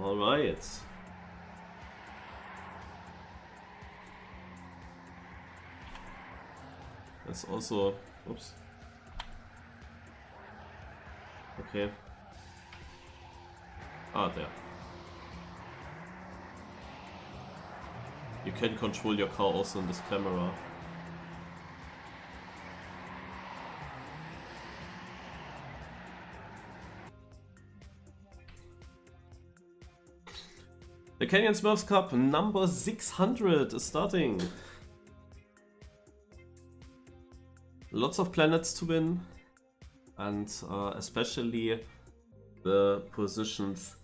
Alright. That's also... Oops. Okay. Ah, there. You can control your car also in this camera. The Canyon SmurfsCup number 600 is starting. Lots of planets to win, and especially the positions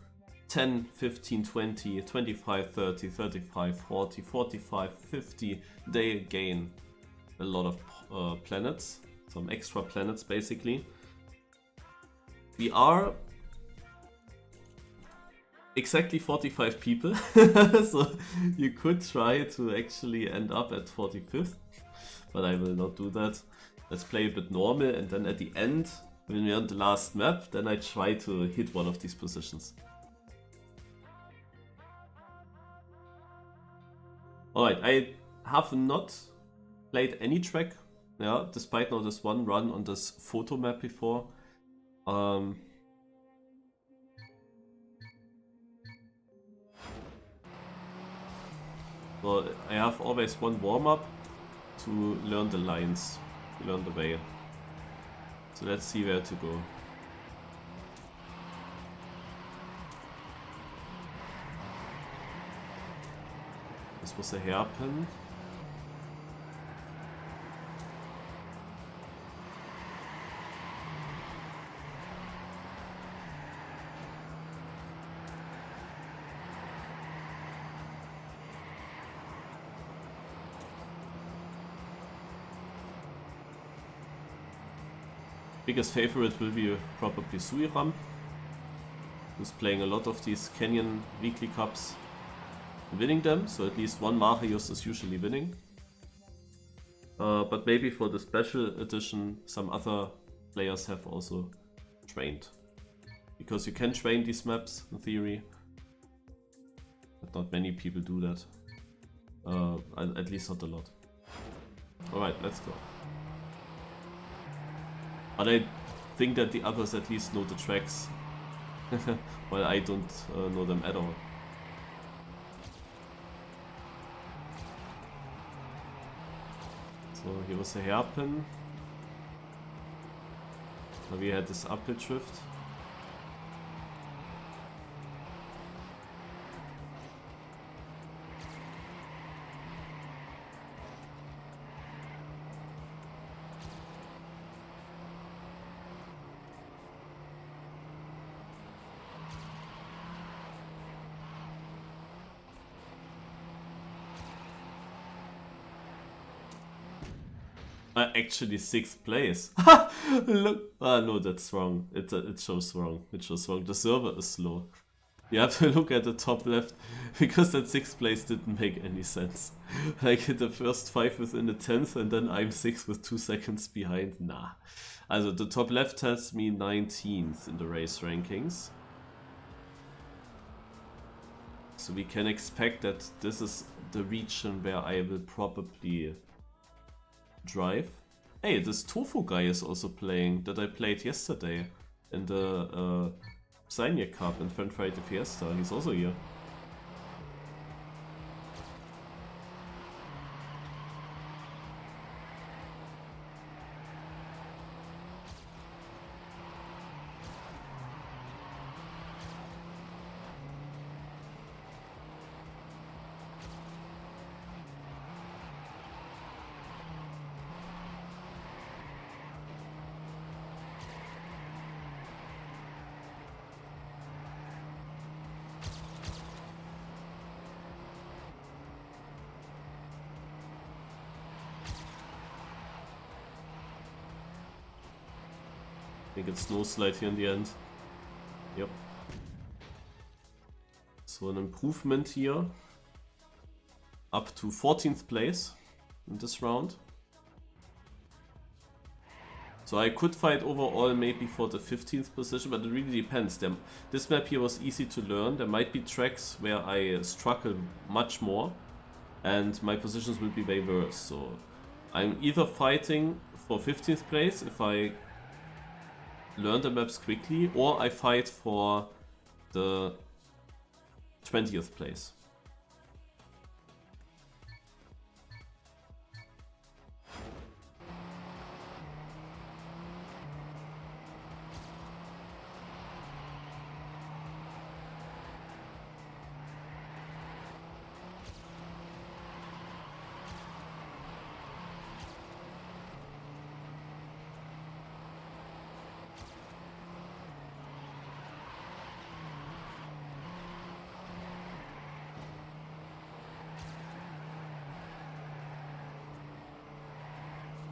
10, 15, 20, 25, 30, 35, 40, 45, 50. They gain a lot of planets, some extra planets basically. We are exactly 45 people, so you could try to actually end up at 45th, but I will not do that. Let's play a bit normal, and then at the end, when we're on the last map, then I try to hit one of these positions. Alright, I have not played any track, yeah, despite now this one run on this photo map before. So I have always one warm-up to learn the lines, to learn the way. So let's see where to go. This was a hairpin. Biggest favorite will be probably Suiram, who's playing a lot of these Canyon weekly cups, winning them, so at least one Marius is usually winning. But maybe for the special edition some other players have also trained. Because you can train these maps in theory, but not many people do that. At least not a lot. Alright, let's go. But I think that the others at least know the tracks, while I don't know them at all. So here was a hairpin. Now we had this uphill drift. Actually 6th place. Look, no, that's wrong. It shows wrong. It shows wrong. The server is slow. You have to look at the top left, because that 6th place didn't make any sense. Like the first 5 within the 10th, and then I'm 6th with 2 seconds behind. Nah. Also the top left tells me 19th in the race rankings. So we can expect that this is the region where I will probably drive. Hey, this Tofu guy is also playing, that I played yesterday in the Canyon Cup in Friday Fiesta. He's also here. I think it's no slide here in the end. Yep. So an improvement here. Up to 14th place in this round. So I could fight overall maybe for the 15th position, but it really depends. This map here was easy to learn. There might be tracks where I struggle much more and my positions will be way worse. So I'm either fighting for 15th place if I learn the maps quickly, or I fight for the 20th place.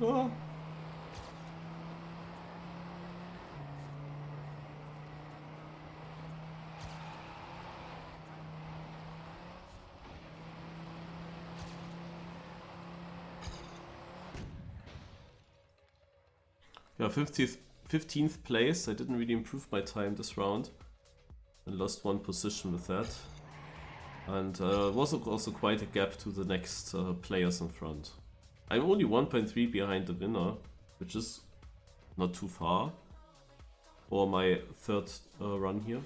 Oh. Yeah, 15th place. I didn't really improve my time this round and lost one position with that. And was also quite a gap to the next players in front. I'm only 1.3 behind the winner, which is not too far for my third run here.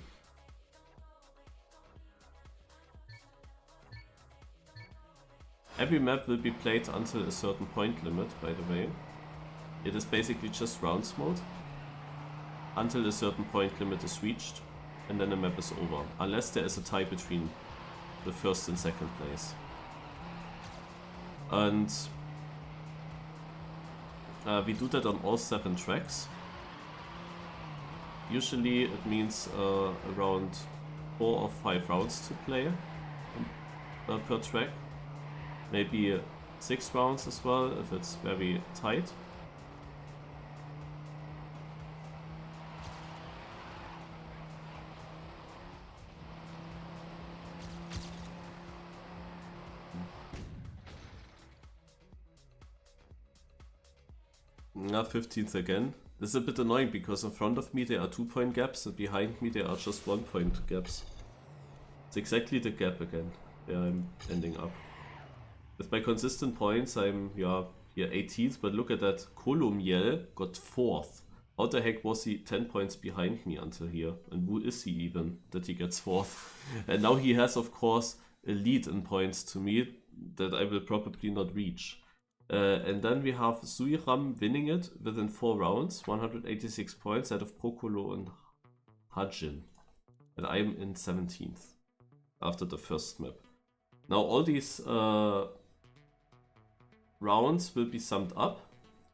Every map will be played until a certain point limit, by the way. It is basically just rounds mode until a certain point limit is reached, and then the map is over, unless there is a tie between the first and second place. And we do that on all 7 tracks. Usually it means around 4 or 5 rounds to play per track. Maybe 6 rounds as well if it's very tight. Now 15th again. This is a bit annoying because in front of me there are 2-point gaps and behind me there are just 1-point gaps. It's exactly the gap again where I'm ending up. With my consistent points I'm here 18th, but look at that. Kolomiel got 4th. How the heck was he 10 points behind me until here? And who is he even that he gets 4th? And now he has of course a lead in points to me that I will probably not reach. And then we have Suiram winning it within 4 rounds, 186 points out of Prokolo and Hajin. And I'm in 17th after the first map. Now all these rounds will be summed up.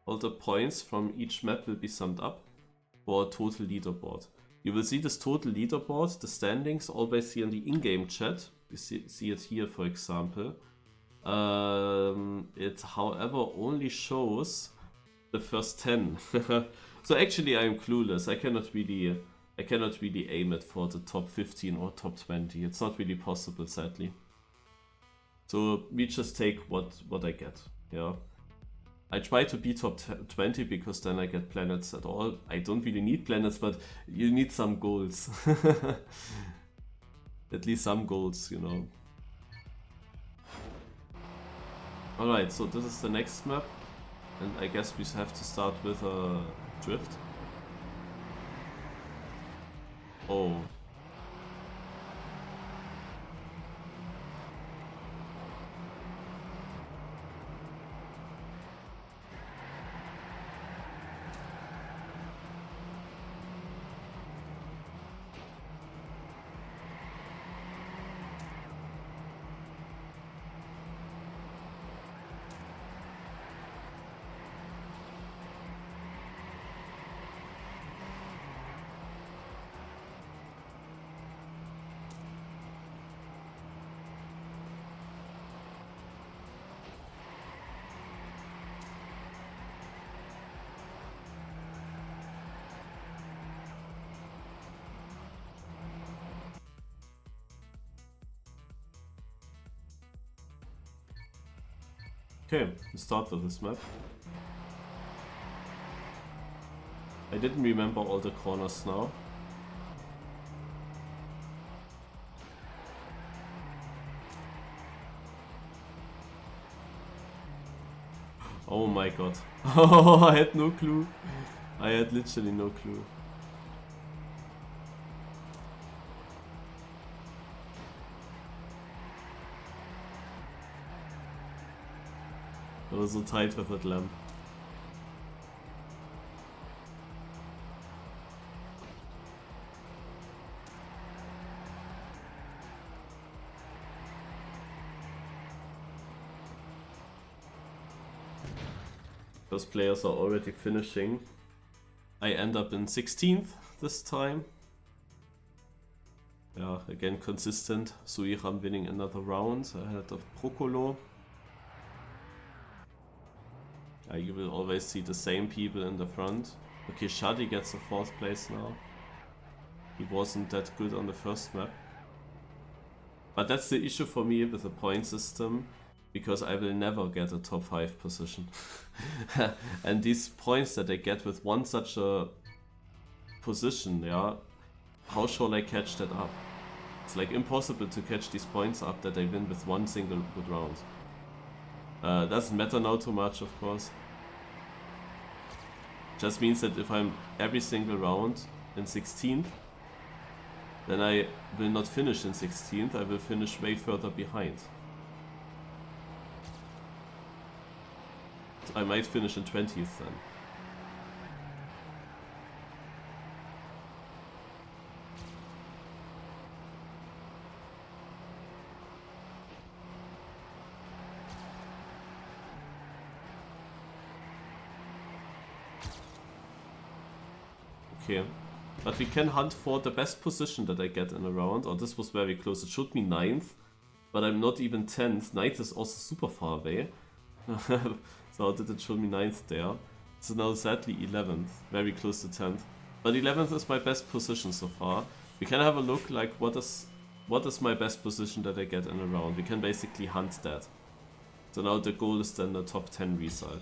All the points from each map will be summed up for a total leaderboard. You will see this total leaderboard, the standings, always here in the in-game chat. You see it here, for example. It, however, only shows the first 10. So actually, I'm clueless. I cannot really aim it for the top 15 or top 20. It's not really possible, sadly. So we just take what I get. Yeah. I try to be top 20 because then I get planets at all. I don't really need planets, but you need some goals. At least some goals, you know. Alright, so this is the next map, and I guess we have to start with a drift. Oh. Okay, we start with this map. I didn't remember all the corners now. Oh my god. Oh, I had no clue. I had literally no clue. I was so tight with that lamp. Those players are already finishing. I end up in 16th this time. Yeah, again consistent. Suiram winning another round ahead of Procolo. You will always see the same people in the front. Okay, Shadi gets a 4th place now. He wasn't that good on the first map. But that's the issue for me with the point system, because I will never get a top 5 position. And these points that I get with one such a position, yeah, how shall I catch that up? It's like impossible to catch these points up that I win with one single good round. Doesn't matter now too much, of course. Just means that if I'm every single round in 16th, then I will not finish in 16th, I will finish way further behind. I might finish in 20th then. Okay, but we can hunt for the best position that I get in a round. Oh, this was very close. It showed me 9th, but I'm not even 10th. 9th is also super far away. So how did it show me 9th there? So now sadly 11th, very close to 10th. But 11th is my best position so far. We can have a look like what is my best position that I get in a round. We can basically hunt that. So now the goal is then the top 10 result.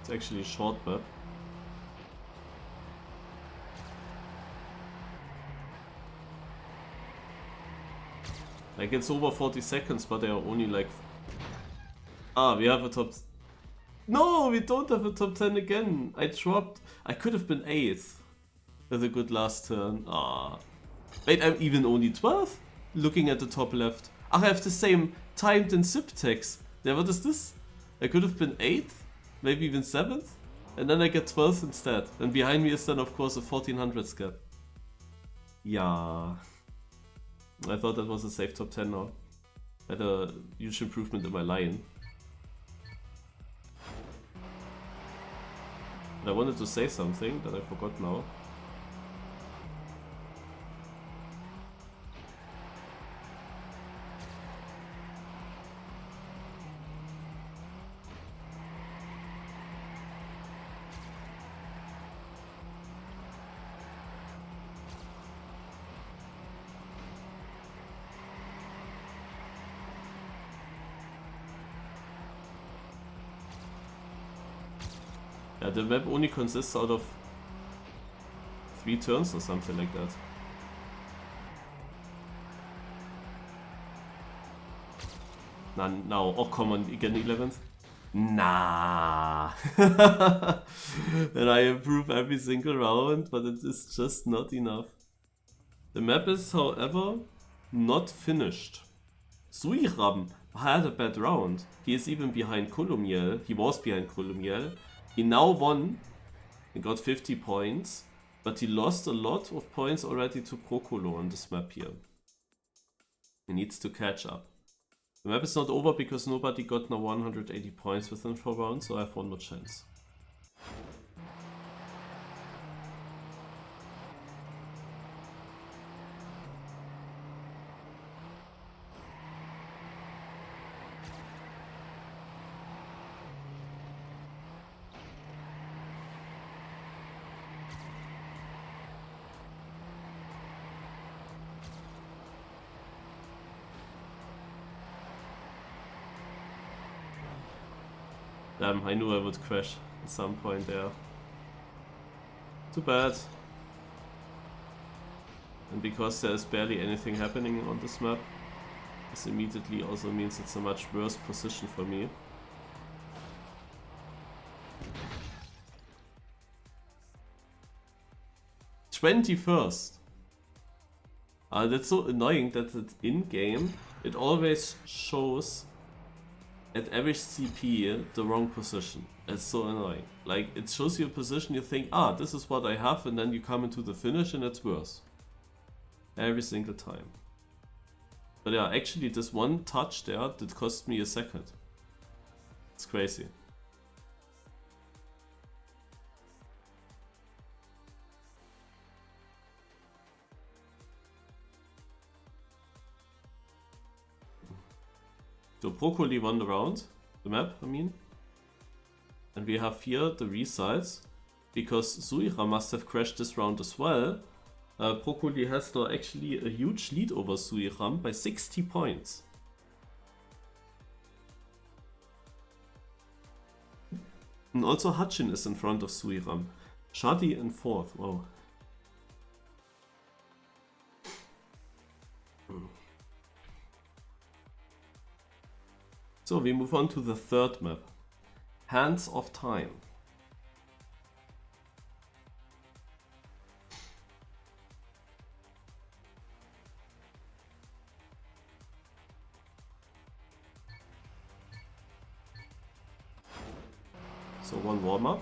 It's actually a short map. Like it's over 40 seconds, but they are only like... Ah, we have a top... No, we don't have a top 10 again. I dropped. I could have been 8th with a good last turn. Ah. Wait, I'm even only 12th? Looking at the top left. Ah, I have the same timed in Subtext. Yeah, what is this? I could have been 8th? Maybe even 7th? And then I get 12th instead. And behind me is then of course a 1400 gap. Yeah. I thought that was a safe top 10 now. I had a huge improvement in my line. But I wanted to say something that I forgot now. Yeah, the map only consists out of 3 turns or something like that. Now, oh come on, again 11th? Nah. And I improve every single round, but it is just not enough. The map is, however, not finished. Suiram had a bad round. He is even behind Colomiel. He was behind Colomiel. He now won and got 50 points, But he lost a lot of points already to Procolo on this map here. He needs to catch up. The map is not over because nobody got now 180 points within 4 rounds, so I have one more chance. Damn, I knew I would crash at some point there. Too bad. And because there is barely anything happening on this map, this immediately also means it's a much worse position for me. '21st. That's so annoying that in-game it always shows at every CP the wrong position. It's so annoying. Like, it shows you a position, you think, ah, this is what I have, and then you come into the finish and it's worse. Every single time. But yeah, actually this one touch there did cost me a second. It's crazy. So Broccoli won the round, the map, I mean. And we have here the resides. Because Suira must have crashed this round as well. Broccoli has now actually a huge lead over Suiram by 60 points. And also Hachin is in front of Suiram. Shadi in 4th, wow. So we move on to the third map. Hands of Time. So one warm-up.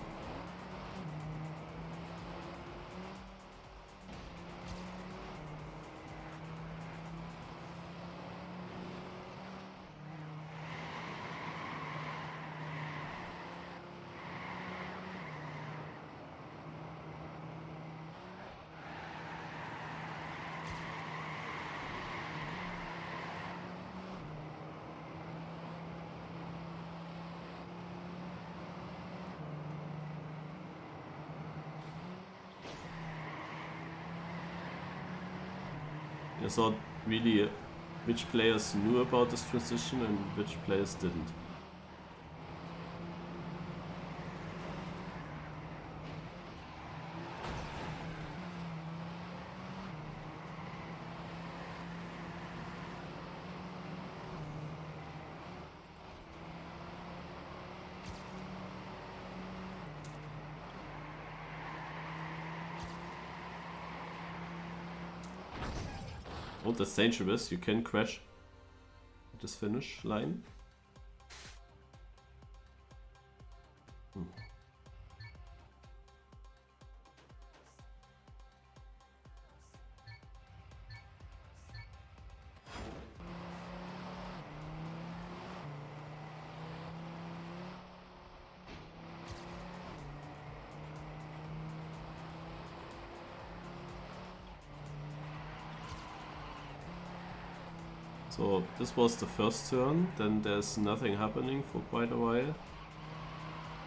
I saw really which players knew about this transition and which players didn't. Oh, that's dangerous. You can crash at this finish line. So this was the first turn, then there's nothing happening for quite a while.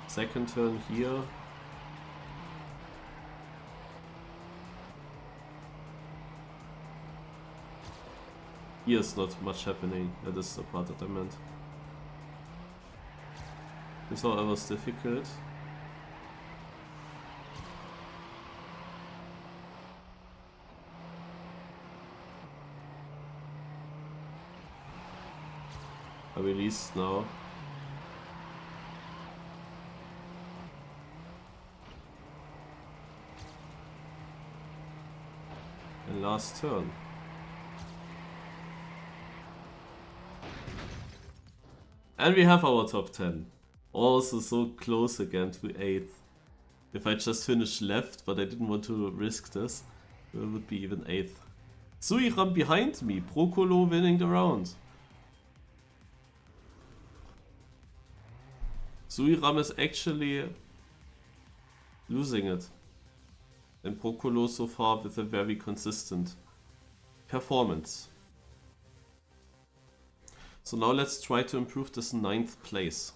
Second turn here. Here's not much happening, that is the part that I meant. This all was difficult. I released now. And last turn. And we have our top 10. Also so close again to 8th. If I just finished left, but I didn't want to risk this, it would be even 8th. Suiram behind me, Procolo winning the round. Suiram is actually losing it. And Procolo so far with a very consistent performance. So now let's try to improve this 9th place.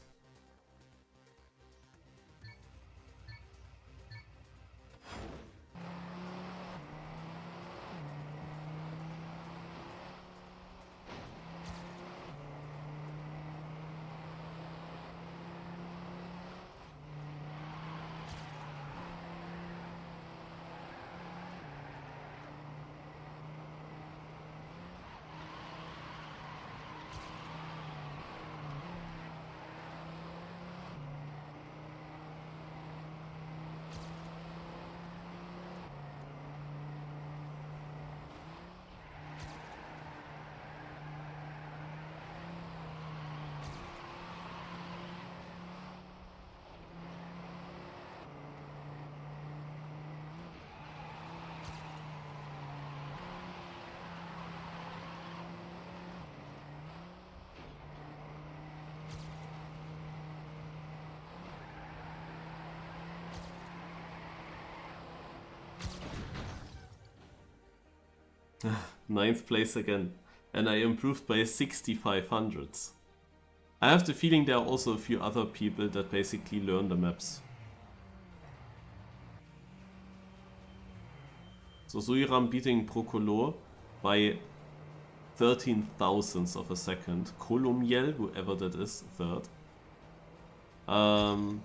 Ninth place again, and I improved by 6500s. I have the feeling there are also a few other people that basically learn the maps. So Suiram beating Procolo by 13 thousandths of a second. Colomiel, whoever that is, third. Of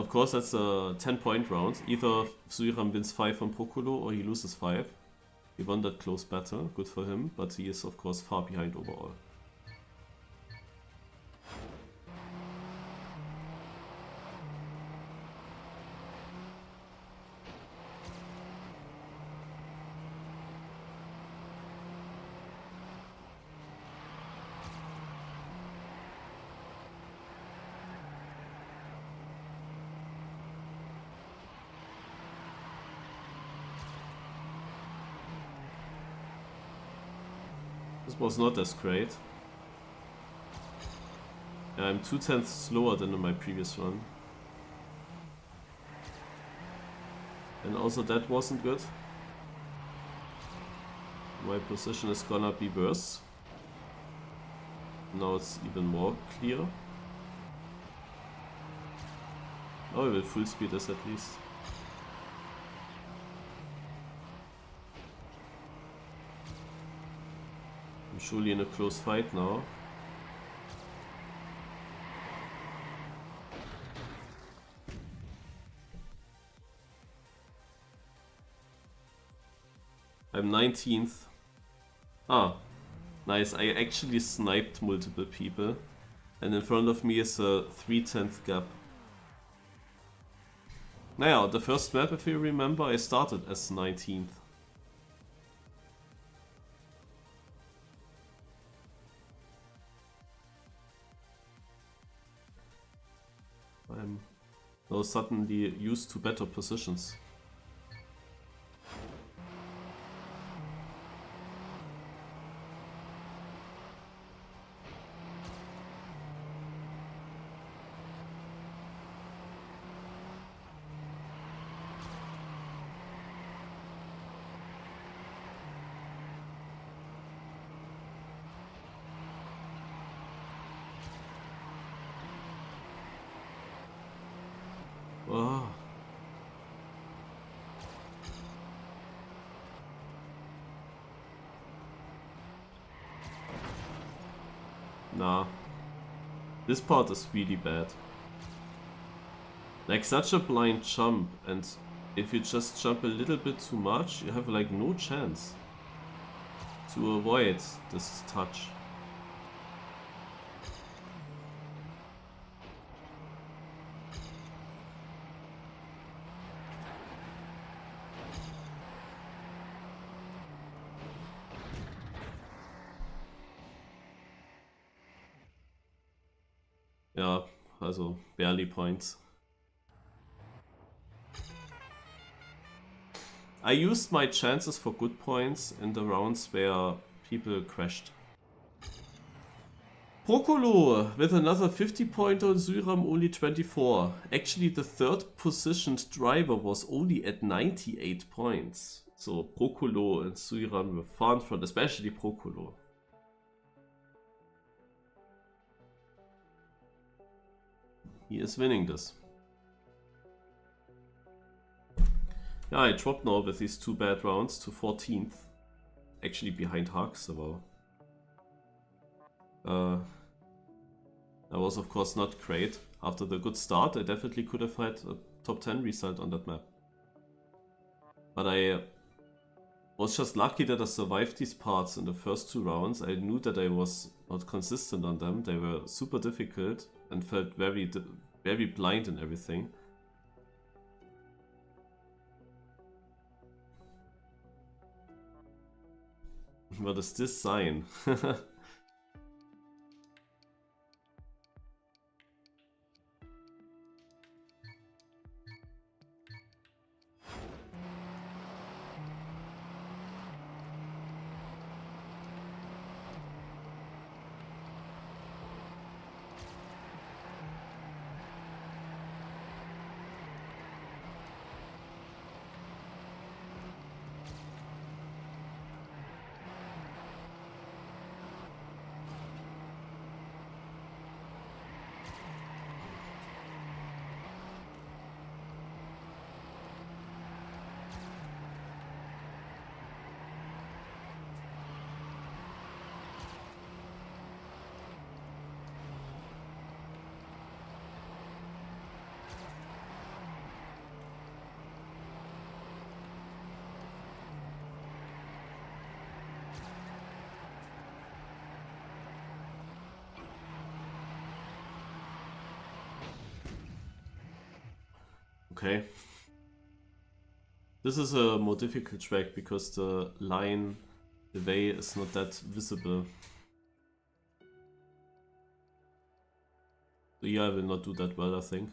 course that's a 10-point round. Either Suiram wins 5 from Procolo or he loses 5. He won that close battle, good for him, but he is of course far behind overall. This was not as great. I'm 2/10 slower than in my previous run. And also that wasn't good. My position is gonna be worse. Now it's even more clear. Oh, I will full speed this at least. I'm surely in a close fight now. I'm 19th. Ah, nice. I actually sniped multiple people. And in front of me is a 3/10 gap. Naja, the first map, if you remember, I started as 19th. I'm now suddenly used to better positions. Oh. Nah. This part is really bad. Like such a blind jump, and if you just jump a little bit too much, you have like no chance to avoid this touch. Ja, also barely points. I used my chances for good points in the rounds where people crashed. Procolo with another 50 pointer on Syram, only 24. Actually, the third positioned driver was only at 98 points. So Procolo and Syram were far in front, especially Procolo. He is winning this. Yeah, I dropped now with these 2 bad rounds to 14th. Actually behind Hux, aber... that was of course not great. After the good start, I definitely could have had a top 10 result on that map. But I was just lucky that I survived these parts in the first 2 rounds. I knew that I was not consistent on them. They were super difficult and felt very blind and everything. What is this sign? Okay. This is a more difficult track because the line, the way is not that visible. So yeah, I will not do that well, I think.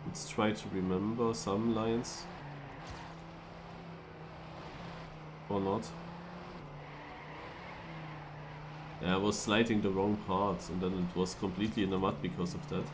Let's try to remember some lines. Or not. Yeah, I was sliding the wrong parts and then it was completely in the mud because of that.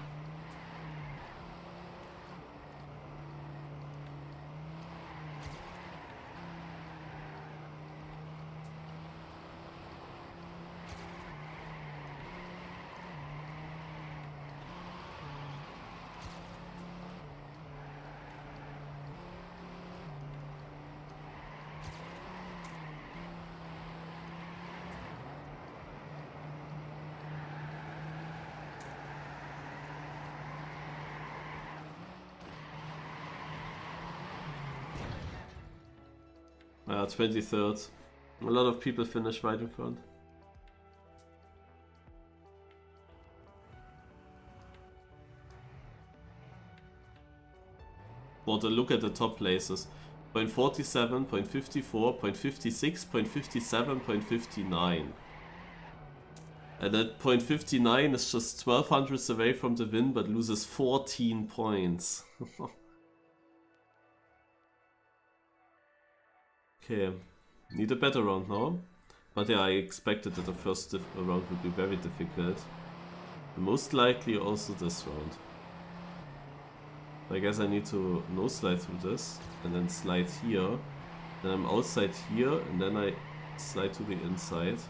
Yeah, 23rd. A lot of people finish right in front. But look at the top places. 0.47, 0.54, 0.56, 0.57, 0.59. And that 0.59 is just 12 hundredths away from the win, but loses 14 points. Okay, need a better round now. But yeah, I expected that the first round would be very difficult. Most likely also this round. I guess I need to no slide through this and then slide here. Then I'm outside here and then I slide to the inside.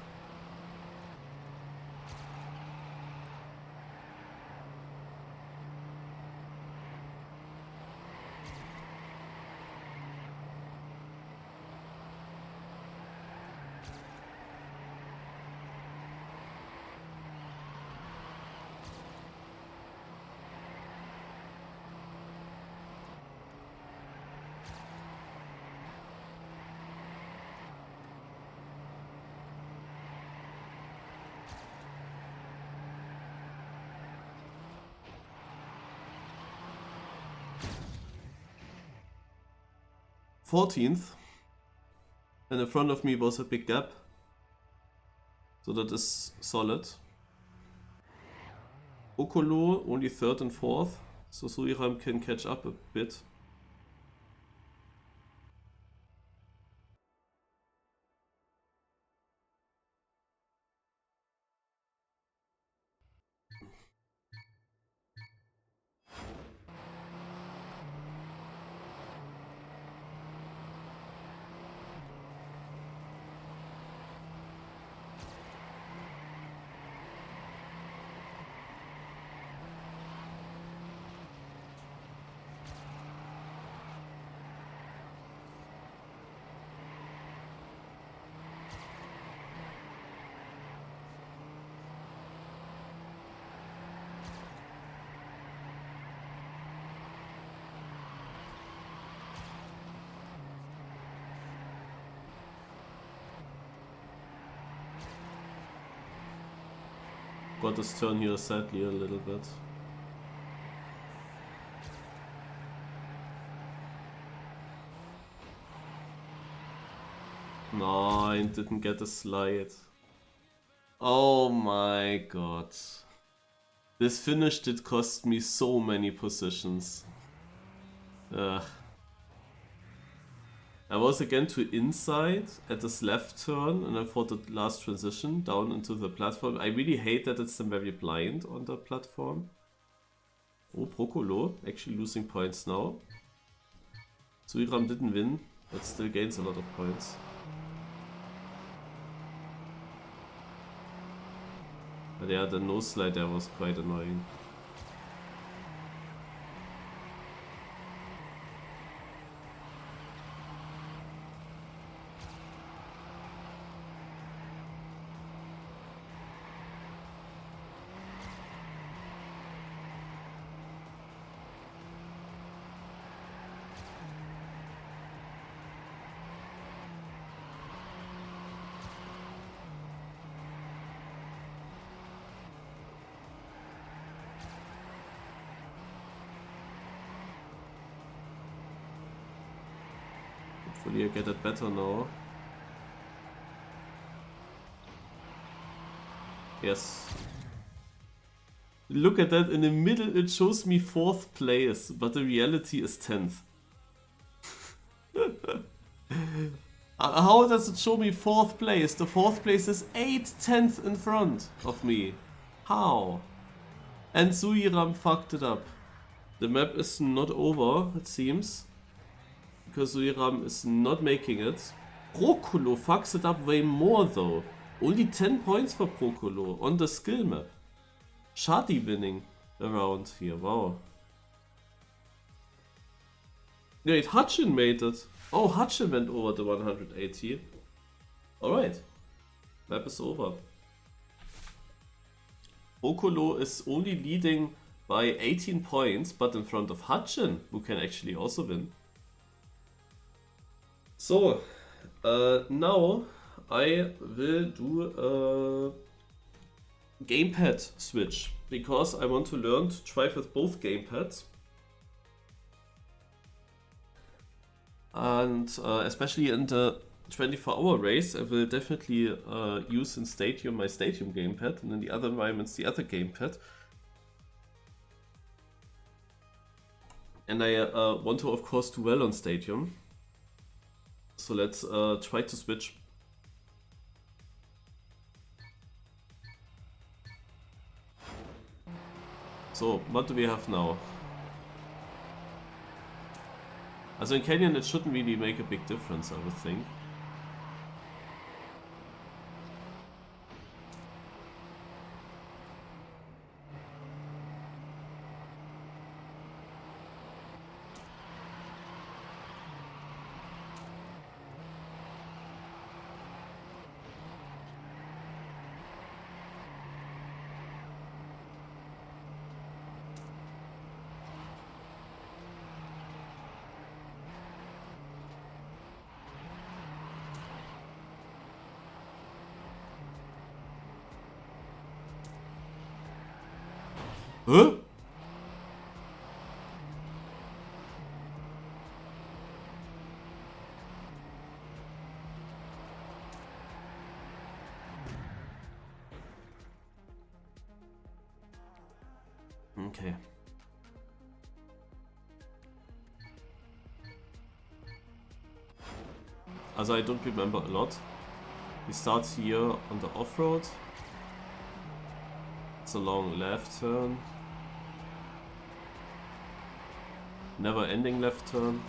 .14th, and in front of me was a big gap, so that is solid. Okolo only 3rd and 4th, so Suiram can catch up a bit. Got his turn here sadly a little bit. Nine, didn't get a slide. Oh my god. This finish did cost me so many positions. Ugh. I was again to inside at this left turn and I thought the last transition down into the platform. I really hate that it's very blind on the platform. Oh, Procolo actually losing points now. Suiram didn't win, but still gains a lot of points. But yeah, the no slide there was quite annoying. Hopefully I get it better now. Yes. Look at that, in the middle it shows me 4th place, but the reality is 10th. How does it show me 4th place? The 4th place is 8/10 in front of me. How? And Suiram fucked it up. The map is not over, it seems. Because Suiram is not making it. Procolo fucks it up way more though. Only 10 points for Procolo on the skill map. Shadi winning around here, wow. Wait, Hutchin made it. Oh, Hutchin went over the 180. Alright. Map is over. Procolo is only leading by 18 points, but in front of Hutchin, who can actually also win. So, now I will do a gamepad switch because I want to learn to drive with both gamepads. And especially in the 24-hour race, I will definitely use in Stadium my Stadium gamepad, and in the other environments the other gamepad. And I want to, of course, do well on Stadium. So let's try to switch. So, what do we have now? Also in Canyon it shouldn't really make a big difference, I would think. Huh? Okay. Also I don't remember a lot. We start here on the off-road. It's a long left turn. Never ending left turn.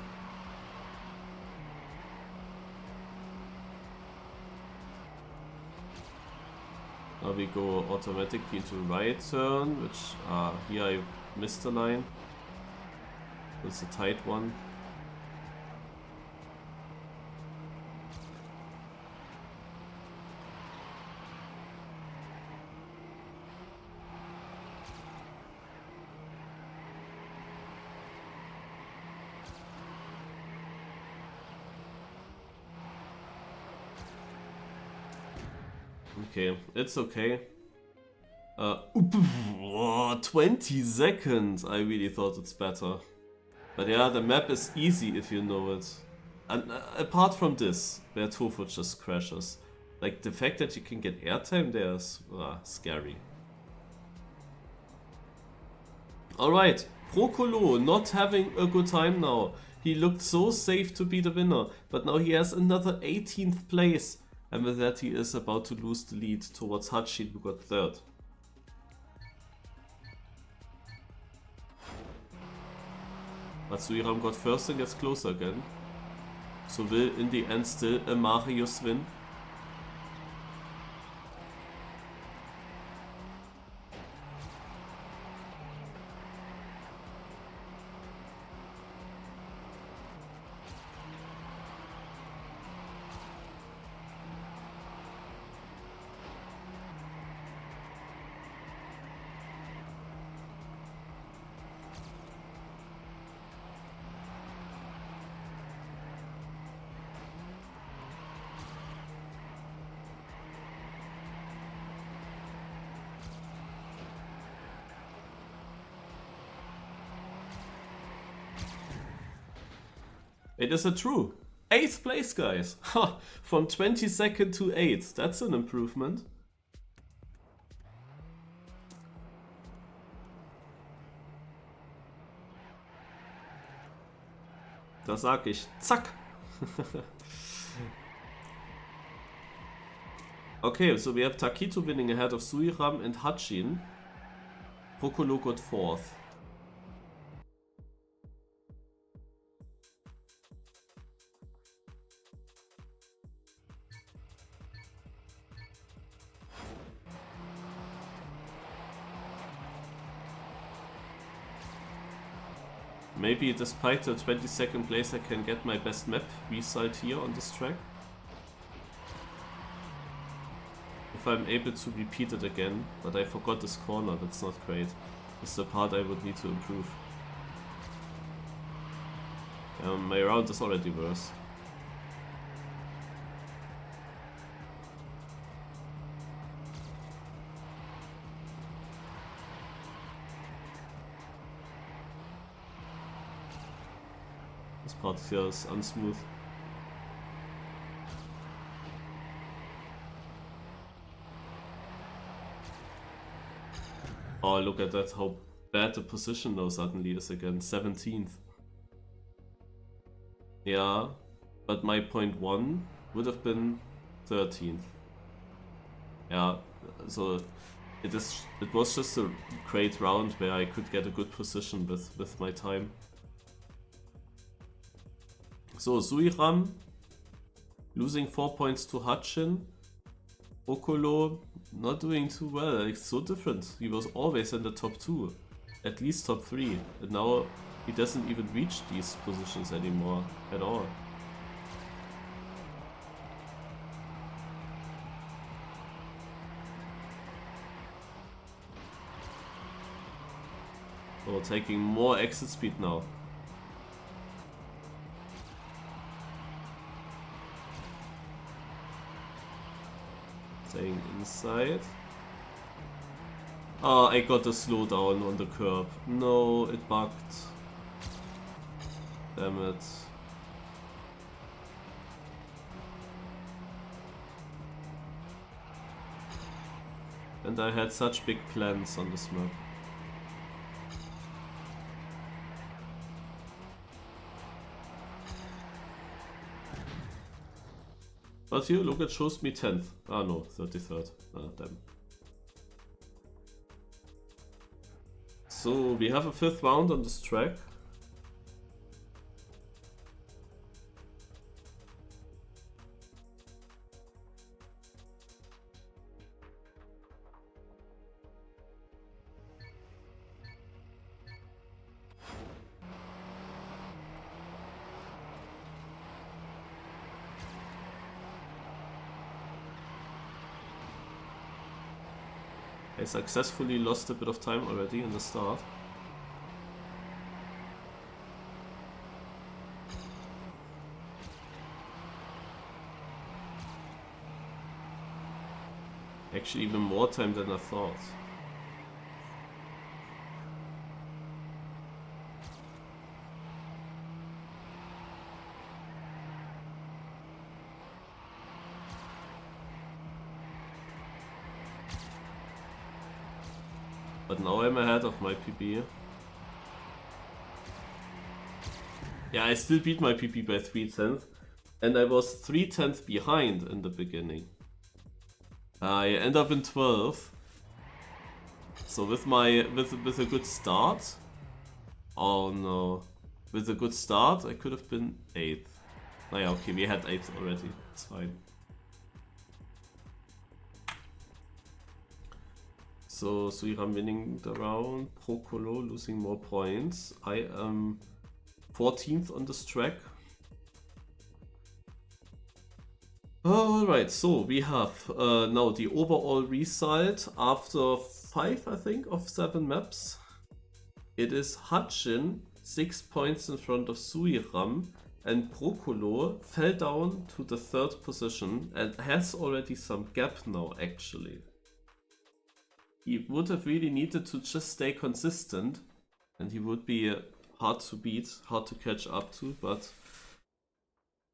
Now we go automatically to right turn, which here I missed the line. It's a tight one. Okay, it's okay. 20 seconds! I really thought it's better. But yeah, the map is easy if you know it. And apart from this, where Tofu just crashes. Like, the fact that you can get airtime there is scary. Alright, Procolo not having a good time now. He looked so safe to be the winner, but now he has another 18th place. And with that he is about to lose the lead towards Hachin, who got 3rd. But Suiram got 1st and gets closer again. So will in the end still a Marius win? It is a true 8th place, guys. Ha! From 22nd to 8th. That's an improvement. Da sag ich, zack. Okay, so we have Takito winning ahead of Suiram and Hachin. Procolo got 4th. Maybe despite the 22nd place I can get my best map result here on this track. If I'm able to repeat it again, but I forgot this corner, that's not great. This is the part I would need to improve. My round is already worse. This part here is unsmooth. Oh, look at that, how bad the position now suddenly is again. 17th. Yeah, but my point 1 would have been 13th. Yeah, so it was just a great round where I could get a good position with my time. So, Suiram losing 4 points to Hachin. Procolo not doing too well, it's so different. He was always in the top 2, at least top 3, and now he doesn't even reach these positions anymore at all. So taking more exit speed now. Staying inside. Oh, I got a slowdown on the curb. No, it bugged. Damn it. And I had such big plans on this map. But here, look, it shows me 10th. Ah no, 33rd. Ah, damn. So we have a 5th round on this track. I successfully lost a bit of time already in the start. Actually, even more time than I thought. But now I'm ahead of my PB. Yeah, I still beat my PB by 3/10, and I was 3/10 behind in the beginning. I end up in 12th. So with a good start. Oh no. With a good start I could have been 8th. Oh yeah, okay, we had 8th already. It's fine. So Suiram winning the round, Procolo losing more points. I am 14th on this track. Alright, so we have now the overall result after 5, I think, of 7 maps. It is Hutchin 6 points in front of Suiram, and Procolo fell down to the 3rd position and has already some gap now actually. He would have really needed to just stay consistent, and he would be hard to beat, hard to catch up to, but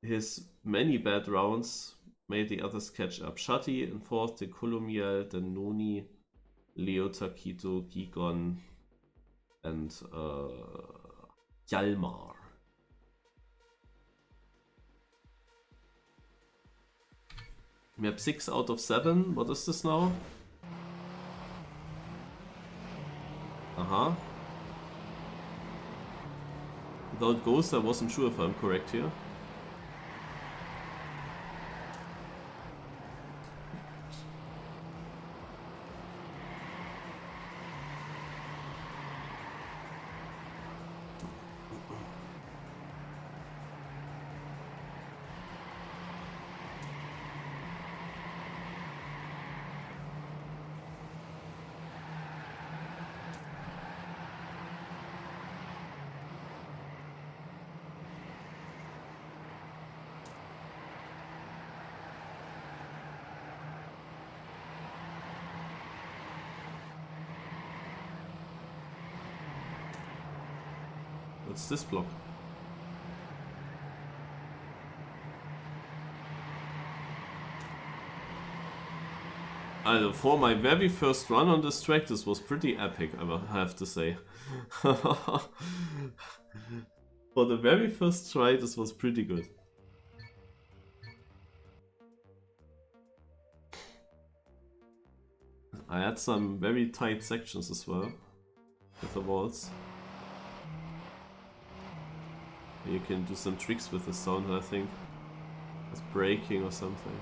his many bad rounds made the others catch up. Shati in 4th, then Kolomiel, then Noni, Leo Takito, Gigon, and Hjalmar. Map 6 out of 7, what is this now? Without Ghost, I wasn't sure if I'm correct here. What's this block? For my very first run on this track, this was pretty epic, I have to say. For the very first try, this was pretty good. I had some very tight sections as well with the walls. You can do some tricks with the sound, I think. It's braking or something.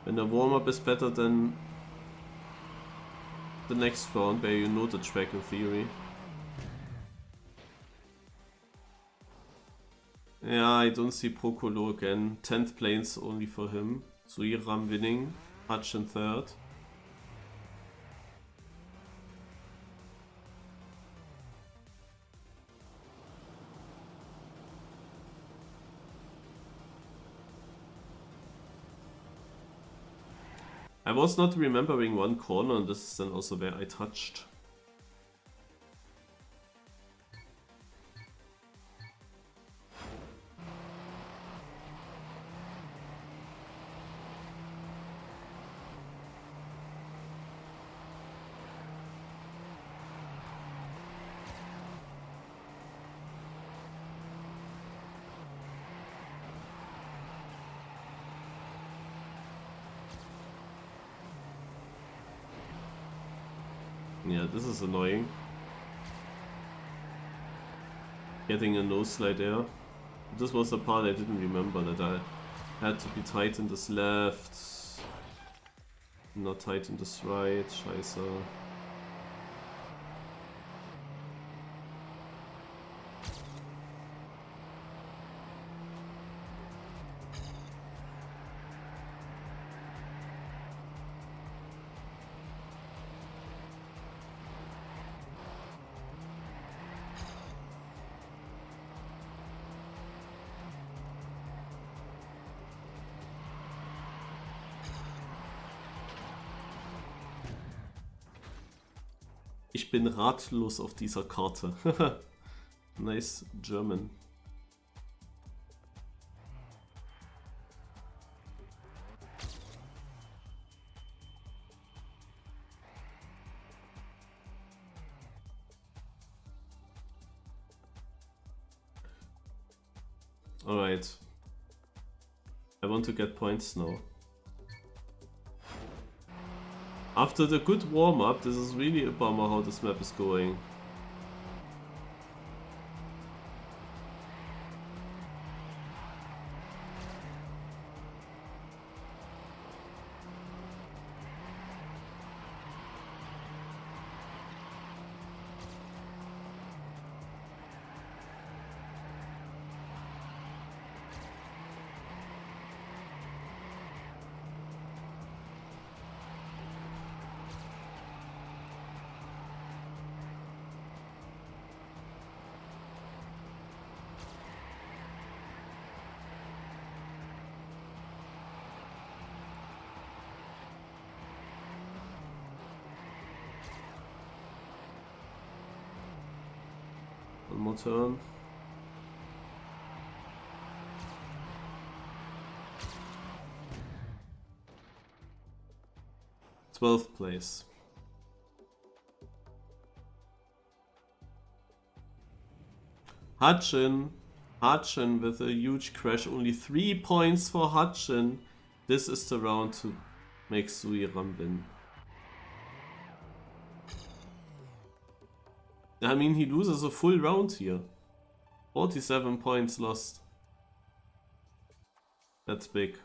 When the warm-up is better than the next round where you know the track in theory. Yeah, I don't see Procolo again. 10th planes only for him. Suiram winning. Hutchin third. I was not remembering one corner, and this is then also where I touched. Yeah, this is annoying. Getting a nose slide there. This was the part I didn't remember, that I had to be tight in this left, not tight in this right. Scheiße. Ich bin ratlos auf dieser Karte. Nice German. Alright. I want to get points now. After the good warm-up, this is really a bummer how this map is going. One more turn. Twelfth place. Hutchin with a huge crash. Only 3 points for Hutchin. This is the round to make Suiram win. I mean, he loses a full round here. 47 points lost. That's big.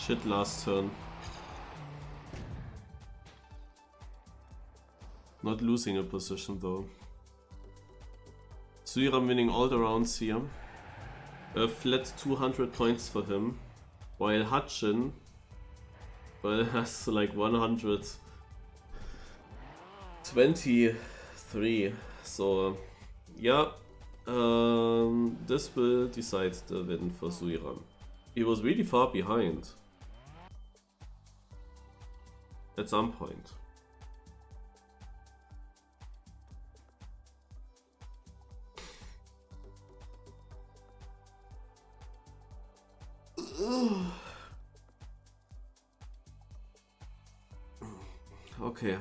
Shit, last turn. Not losing a position though. Suiram winning all the rounds here. A flat 200 points for him. While Hutchin has like 123. So Yeah, this will decide the win for Suiram. He was really far behind at some point. Okay.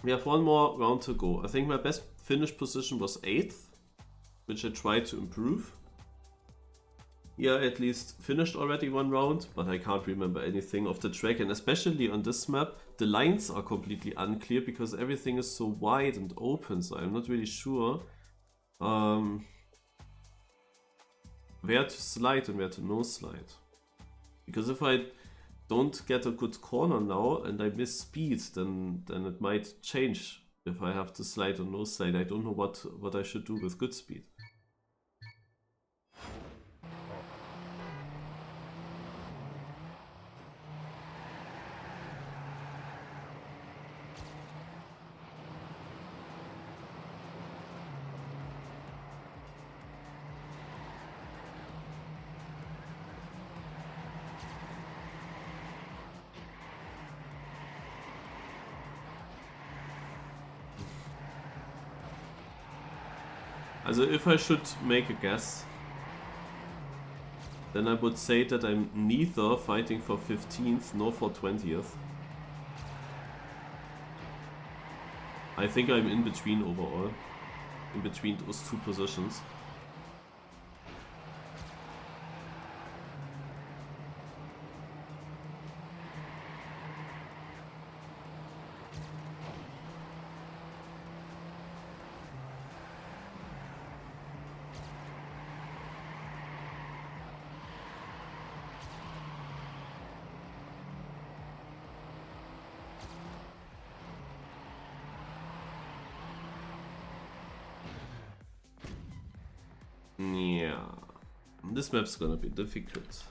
We have one more round to go. I think my best finish position was 8th, which I tried to improve. Yeah, at least finished already one round, but I can't remember anything of the track, and especially on this map, the lines are completely unclear because everything is so wide and open, so I'm not really sure where to slide and where to no slide. Because if I don't get a good corner now and I miss speed, then it might change if I have to slide or no slide. I don't know what I should do with good speed. Also if I should make a guess, then I would say that I'm neither fighting for 15th nor for 20th. I think I'm in between overall, in between those two positions. Yeah, this map's gonna be difficult.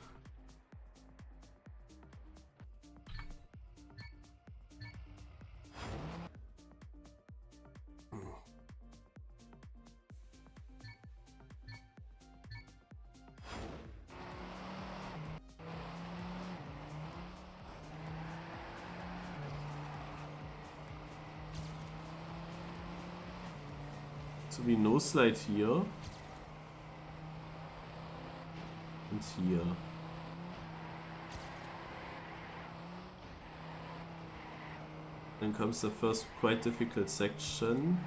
So we no slide here. And here. Then comes the first quite difficult section.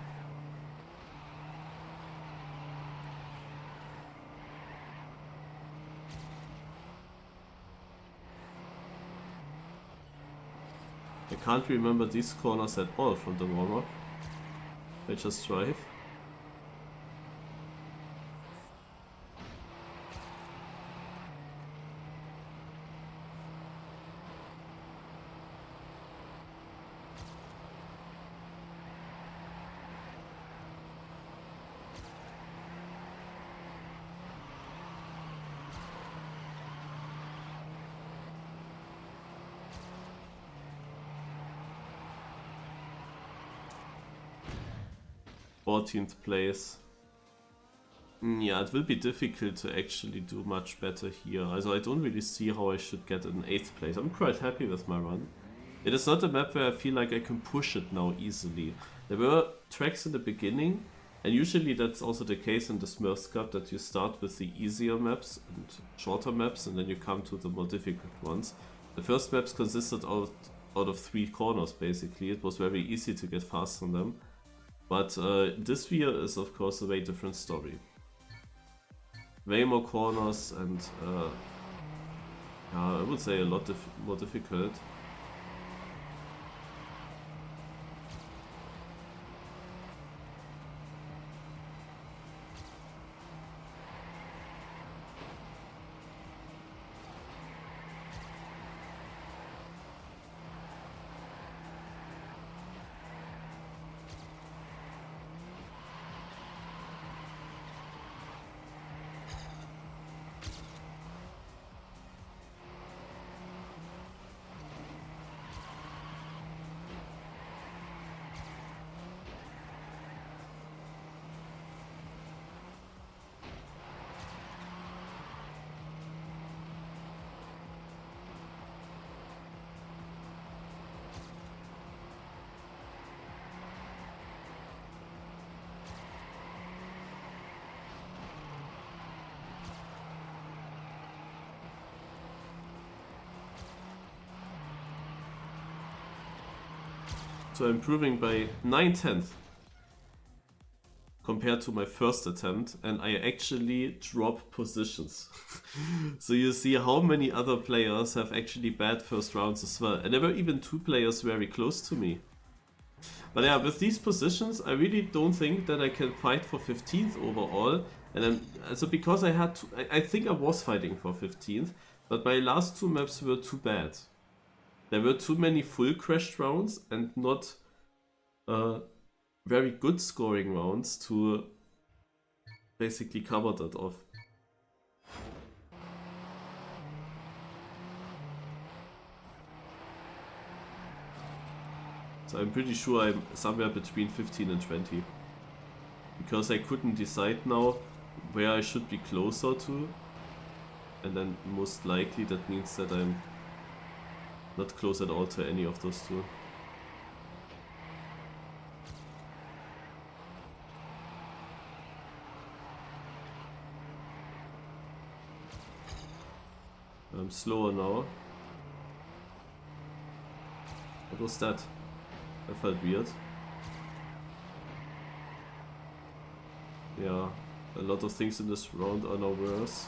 I can't remember these corners at all from the warmup. I just drive. th place. Yeah, it will be difficult to actually do much better here. Also I don't really see how I should get an 8th place. I'm quite happy with my run. It is not a map where I feel like I can push it now easily. There were tracks in the beginning, and usually that's also the case in the SmurfsCup, that you start with the easier maps and shorter maps, and then you come to the more difficult ones. The first maps consisted out of 3 corners basically. It was very easy to get fast on them. But this year is of course a very different story. Way more corners and yeah, I would say a lot more difficult. So I'm improving by 9/10 compared to my first attempt, and I actually drop positions. So you see how many other players have actually bad first rounds as well. And there were even 2 players very close to me. But yeah, with these positions, I really don't think that I can fight for 15th overall. And then, so because I had to, I think I was fighting for 15th, but my last 2 maps were too bad. There were too many full crashed rounds and not very good scoring rounds to basically cover that off. So I'm pretty sure I'm somewhere between 15 and 20. Because I couldn't decide now where I should be closer to. And then most likely that means that I'm not close at all to any of those 2. I'm slower now. What was that? That felt weird. Yeah, a lot of things in this round are now worse.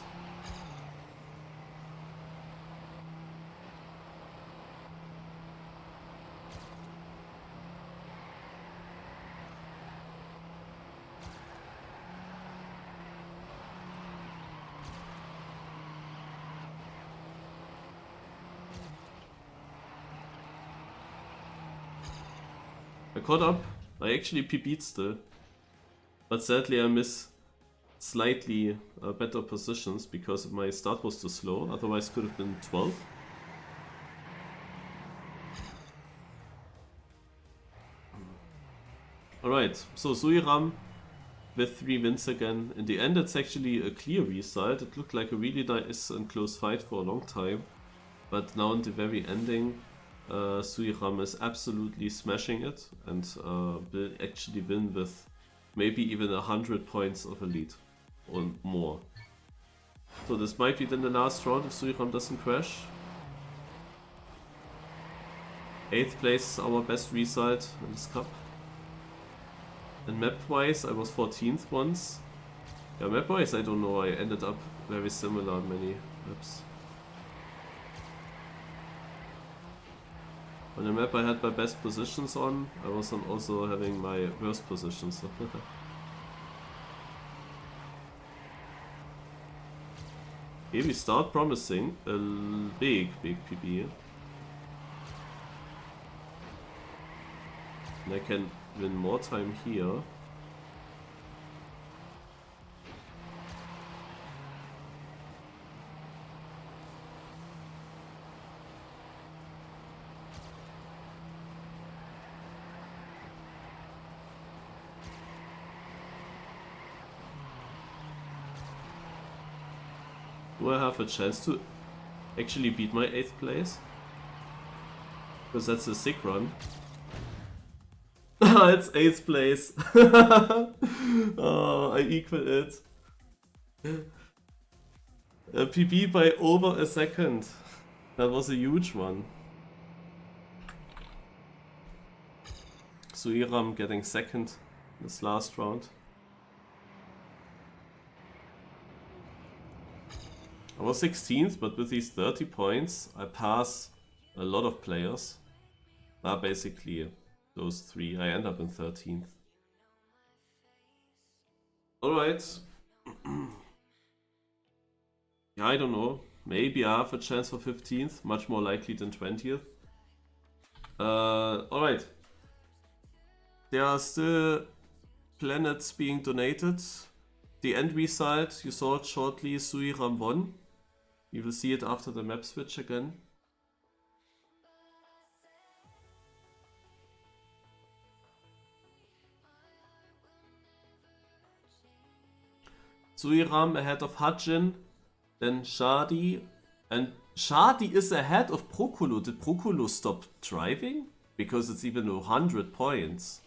I caught up. I actually PB'd still. But sadly I miss slightly better positions because my start was too slow. Otherwise could have been 12. Alright, so Suiram with 3 wins again. In the end it's actually a clear result. It looked like a really nice and close fight for a long time. But now in the very ending, Suiram is absolutely smashing it and will actually win with maybe even 100 points of a lead or more. So this might be then the last round if Suiram doesn't crash. 8th place is our best result in this cup. And map wise I was 14th once. Yeah, map wise I don't know, I ended up very similar on many maps. On the map I had my best positions on, I was also having my worst positions. Here we start promising a big PB. And I can win more time here. Do I have a chance to actually beat my 8th place? Because that's a sick run. It's 8th place. Oh, I equal it. A PB by over a second. That was a huge one. Suiram getting 2nd this last round. I was 16th, but with these 30 points, I pass a lot of players. Basically, those 3. I end up in 13th. Alright. Yeah, I don't know. Maybe I have a chance for 15th. Much more likely than 20th. Alright. There are still planets being donated. The end result, you saw it shortly, Suiram won. You will see it after the map switch again. Suiram ahead of Hajin, then Shadi, and Shadi is ahead of Proculo. Did Proculo stop driving? Because it's even 100 points.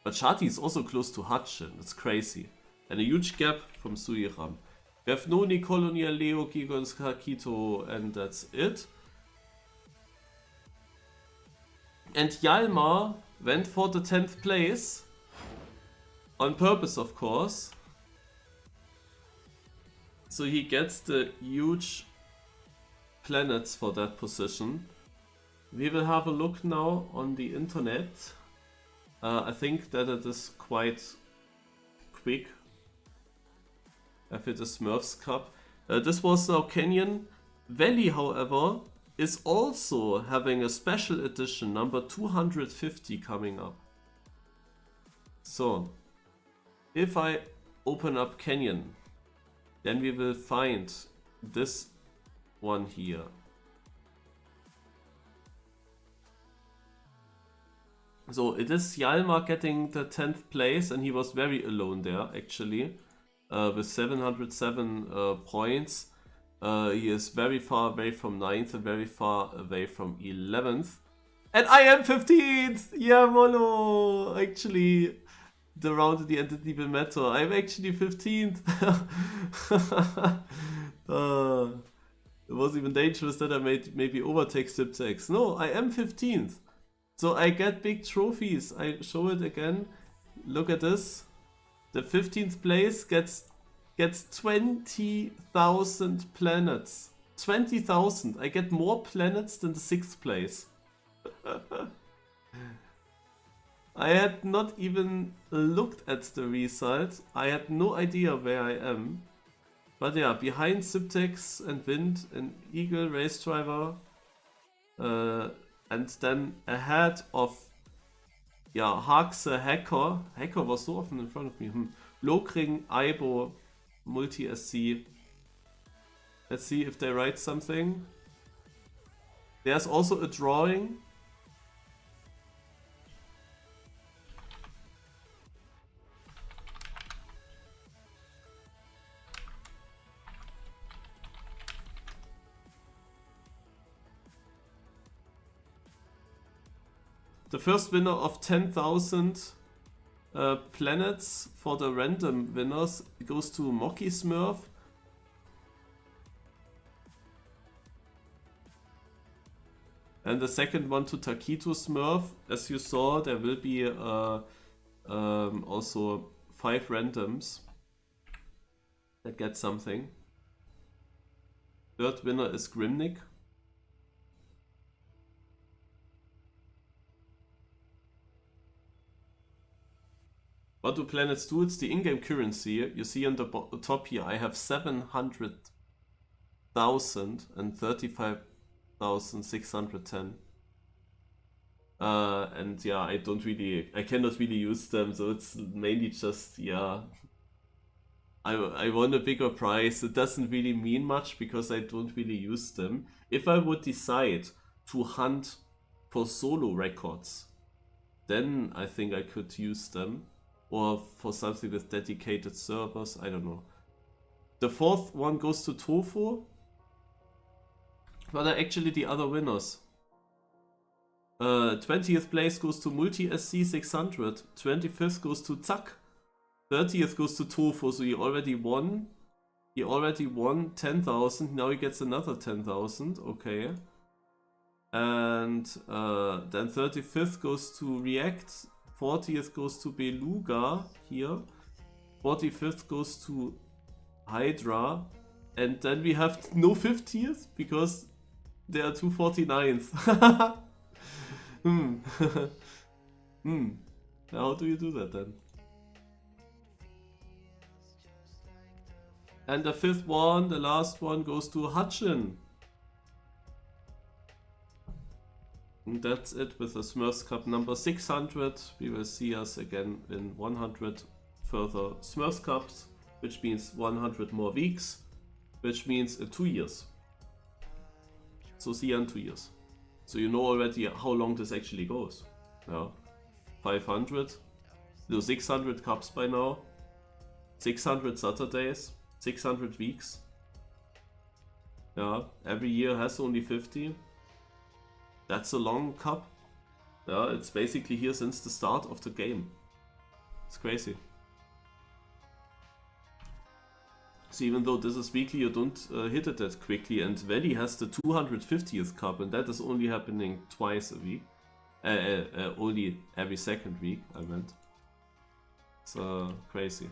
But Shadi is also close to Hajin, it's crazy. And a huge gap from Suiram. We have Noni, Colonial, Leo, Gigons, Kakito, and that's it. And Yalmar went for the 10th place. On purpose, of course. So he gets the huge planets for that position. We will have a look now on the internet. I think that it is quite quick. After the SmurfsCup. This was now Canyon. Valley, however, is also having a special edition, number 250, coming up. So, if I open up Canyon, then we will find this one here. So it is Hjalmar getting the 10th place, and he was very alone there actually, with 707 points. He is very far away from 9th and very far away from 11th. And I am 15th! Yeah, Molo! Actually, the round at the end didn't even matter. I'm actually 15th! It was even dangerous that I maybe overtake Siptex. No, I am 15th. So I get big trophies. I show it again. Look at this. The 15th place gets 20,000 planets. 20,000. I get more planets than the 6th place. I had not even looked at the result. I had no idea where I am. But yeah, behind Siptex and Wind and Eagle Race Driver. And then ahead of, yeah, Haxe, Hacker. Hacker was so often in front of me. Lokring, Aibo, Multi-SC. Let's see if they write something. There's also a drawing. The first winner of 10,000 planets for the random winners goes to Mocky Smurf. And the second one to Taquito Smurf. As you saw, there will be also 5 randoms that get something. Third winner is Grimnick. What do planets do? It's the in-game currency. You see on the top here, I have 700,000 and 35,610. And yeah, I cannot really use them, so it's mainly just, yeah. I won a bigger prize. It doesn't really mean much because I don't really use them. If I would decide to hunt for solo records, then I think I could use them. Or for something with dedicated servers, I don't know. The fourth one goes to Tofu. But are actually the other winners. 20th place goes to Multi-SC 600. 25th goes to Zack. 30th goes to Tofu, so he already won. He already won 10,000, now he gets another 10,000, okay. And then 35th goes to React. 40th goes to Beluga here. 45th goes to Hydra. And then we have no 50th because there are 2 49th. How do you do that then? And the 5th one, the last one, goes to Hutchin. And that's it with the SmurfsCup number 600. We will see us again in 100 further SmurfsCups, which means 100 more weeks, which means 2 years. So see you in 2 years. So you know already how long this actually goes. Yeah, 500, no 600 cups by now, 600 Saturdays, 600 weeks. Yeah, every year has only 50. That's a long cup. Yeah, it's basically here since the start of the game. It's crazy. So even though this is weekly, you don't hit it that quickly. And Valley has the 250th cup, and that is only happening twice a week. Only every second week, I meant. So crazy.